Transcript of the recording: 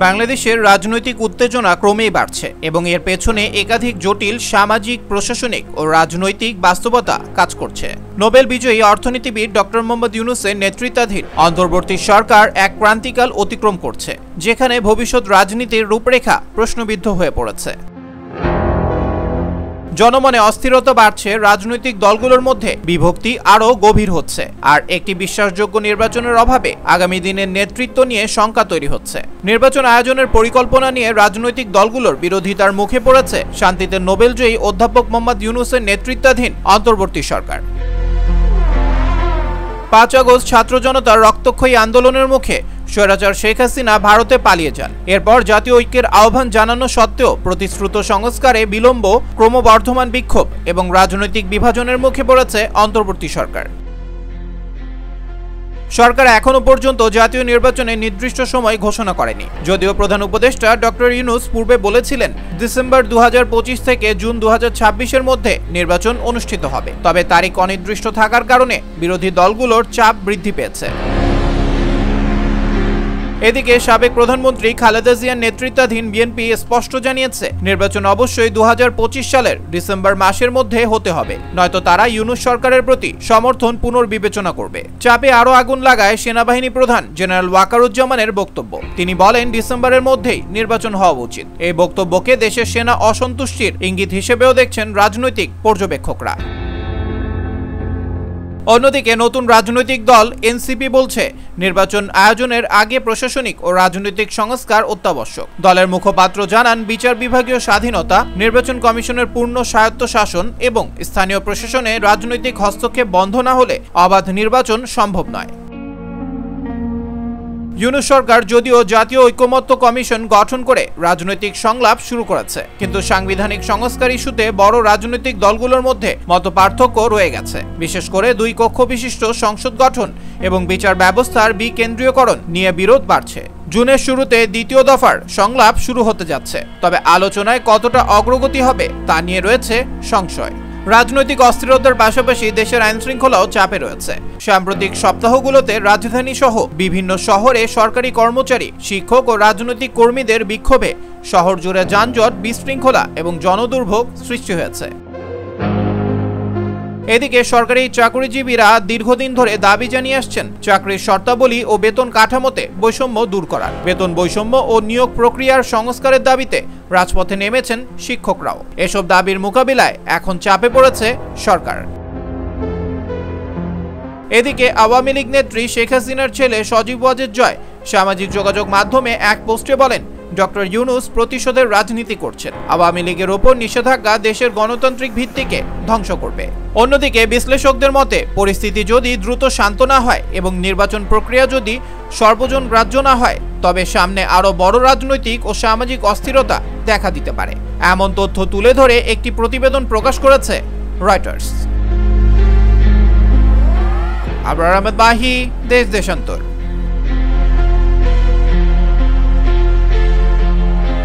বাংলাদেশের রাজনৈতিক উত্তেজনা ক্রমেই বাড়ছে এবং এর পেছনে একাধিক জটিল সামাজিক, প্রশাসনিক ও রাজনৈতিক বাস্তবতা কাজ করছে। নোবেল বিজয়ী অর্থনীতিবিদ ডক্টর মোহাম্মদ ইউনূসের নেতৃত্বাধীন অন্তর্বর্তী সরকার এক ক্রান্তিকাল অতিক্রম করছে, যেখানে ভবিষ্যৎ রাজনীতির রূপরেখা প্রশ্নবিদ্ধ হয়ে পড়েছে। জনমনে অস্থিরতা বাড়ছে, রাজনৈতিক দলগুলোর মধ্যে বিভক্তি আরও গভীর হচ্ছে, আর একটি বিশ্বাসযোগ্য নির্বাচনের অভাবে আগামী দিনের নেতৃত্ব নিয়ে শঙ্কা তৈরি হচ্ছে। নির্বাচন আয়োজনের পরিকল্পনা নিয়ে রাজনৈতিক দলগুলোর বিরোধিতার মুখে পড়েছে শান্তিতে নোবেলজয়ী অধ্যাপক মোহাম্মদ ইউনূসের নেতৃত্বাধীন অন্তর্বর্তী সরকার। ৫ আগস্ট ছাত্র জনতার রক্তক্ষয়ী আন্দোলনের মুখে স্বৈরাচার শেখ হাসিনা ভারতে পালিয়ে যান। এরপর জাতীয় ঐক্যের আহ্বান জানানো সত্ত্বেও প্রতিশ্রুত সংস্কারে বিলম্ব, ক্রমবর্ধমান বিক্ষোভ এবং রাজনৈতিক বিভাজনের মুখে পড়েছে অন্তর্বর্তী সরকার। সরকার এখনো পর্যন্ত জাতীয় নির্বাচনে নির্দিষ্ট সময় ঘোষণা করেনি, যদিও প্রধান উপদেষ্টা ডক্টর ইউনূস পূর্বে বলেছিলেন ডিসেম্বর ২০২৫ থেকে জুন ২০২৬-এর মধ্যে নির্বাচন অনুষ্ঠিত হবে। তবে তারিখ অনির্দিষ্ট থাকার কারণে বিরোধী দলগুলোর চাপ বৃদ্ধি পেয়েছে। এদিকে সাবেক প্রধানমন্ত্রী খালেদা জিয়ার নেতৃত্বাধীন বিএনপি স্পষ্ট জানিয়েছে, নির্বাচন অবশ্যই ২০২৫ সালের ডিসেম্বর মাসের মধ্যে হতে হবে, নয়তো তারা ইউনূস সরকারের প্রতি সমর্থন পুনর্বিবেচনা করবে। চাপে আরও আগুন লাগায় সেনাবাহিনী প্রধান জেনারেল ওয়াকারুজ্জামানের বক্তব্য। তিনি বলেন, ডিসেম্বরের মধ্যেই নির্বাচন হওয়া উচিত। এই বক্তব্যকে দেশের সেনা অসন্তুষ্টির ইঙ্গিত হিসেবেও দেখছেন রাজনৈতিক পর্যবেক্ষকরা। অন্যদিকে নতুন রাজনৈতিক দল এনসিপি বলছে, নির্বাচন আয়োজনের আগে প্রশাসনিক ও রাজনৈতিক সংস্কার অত্যাবশ্যক। দলের মুখপাত্র জানান, বিচার বিভাগীয় স্বাধীনতা, নির্বাচন কমিশনের পূর্ণ স্বায়ত্তশাসন এবং স্থানীয় প্রশাসনে রাজনৈতিক হস্তক্ষেপ বন্ধ না হলে অবাধ নির্বাচন সম্ভব নয়। ইউনূস সরকার যদিও জাতীয় ঐকমত্য কমিশন গঠন করে রাজনৈতিক সংলাপ শুরু করেছে, কিন্তু সাংবিধানিক সংস্কার ইস্যুতে বড় রাজনৈতিক দলগুলোর মধ্যে মতপার্থক্য রয়ে গেছে। বিশেষ করে 2 কক্ষ বিশিষ্ট সংসদ গঠন এবং বিচার ব্যবস্থার বিকেন্দ্রীয়করণ নিয়ে বিরোধ বাড়ছে। জুনের শুরুতে দ্বিতীয় দফার সংলাপ শুরু হতে যাচ্ছে, তবে আলোচনায় কতটা অগ্রগতি হবে তা নিয়ে রয়েছে সংশয়। রাজনৈতিক অস্থিরতার পাশাপাশি দেশের আইনশৃঙ্খলাও চাপে রয়েছে। সাম্প্রতিক সপ্তাহগুলোতে রাজধানী সহ বিভিন্ন শহরে সরকারি কর্মচারী, শিক্ষক ও রাজনৈতিক কর্মীদের বিক্ষোভে শহর জুড়ে যানজট, বিশৃঙ্খলা এবং জনদুর্ভোগ সৃষ্টি হয়েছে। এদিকে সরকারি চাকরিজীবীরা দীর্ঘদিন ধরে দাবি জানিয়ে আসছেন চাকরির শর্তাবলী ও বেতন কাঠামোতে বৈষম্য দূর করার। বেতন বৈষম্য ও নিয়োগ প্রক্রিয়ার সংস্কারের দাবিতে রাজপথে নেমেছেন শিক্ষকরাও। এসব দাবির মোকাবিলায় এখন চাপে পড়েছে সরকার। এদিকে আওয়ামী লীগ নেত্রী শেখ হাসিনার ছেলে সজীব ওয়াজেদ জয় সামাজিক যোগাযোগ মাধ্যমে এক পোস্টে বলেন, ডক্টর ইউনূস প্রতিশোধের রাজনীতি করছেন। আওয়ামী লীগের ওপর নিষেধাজ্ঞা দেশের গণতান্ত্রিক ভিত্তিকে ধ্বংস করবে। অন্যদিকে বিশ্লেষকদের মতে, পরিস্থিতি যদি দ্রুত শান্ত না হয় এবং নির্বাচন প্রক্রিয়া যদি সর্বজন গ্রাহ্য না হয়, তবে সামনে আরও বড় রাজনৈতিক ও সামাজিক অস্থিরতা দেখা দিতে পারে। এমন তথ্য তুলে ধরে একটি প্রতিবেদন প্রকাশ করেছে রয়টার্স। আবরার আহমেদ মাহি, দেশ দেশান্তর।